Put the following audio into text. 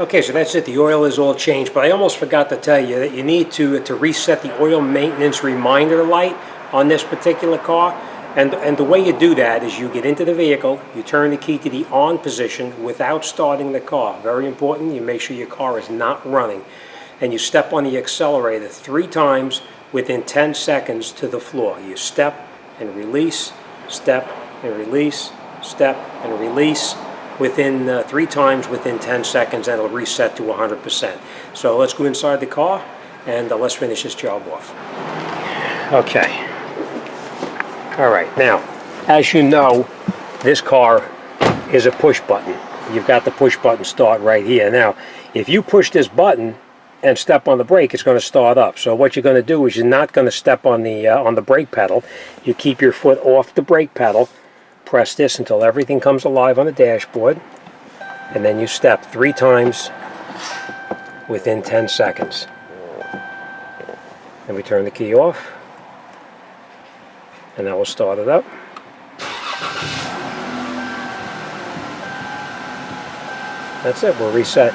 Okay, so that's it. The oil is all changed, but I almost forgot to tell you that you need to reset the oil maintenance reminder light on this particular car. And the way you do that is you get into the vehicle, you turn the key to the on position without starting the car. Very important, you make sure your car is not running. And you step on the accelerator 3 times within 10 seconds to the floor. You step and release, step and release, step and release. Within 3 times within 10 seconds, that'll reset to 100%. So let's go inside the car and let's finish this job off. Okay. All right, now, as you know, this car is a push button. You've got the push button start right here. Now, if you push this button and step on the brake, it's going to start up. So what you're going to do is you're not going to step on the brake pedal. You keep your foot off the brake pedal. Press this until everything comes alive on the dashboard, and then you step 3 times within 10 seconds. And we turn the key off, and that will start it up. That's it, we're reset.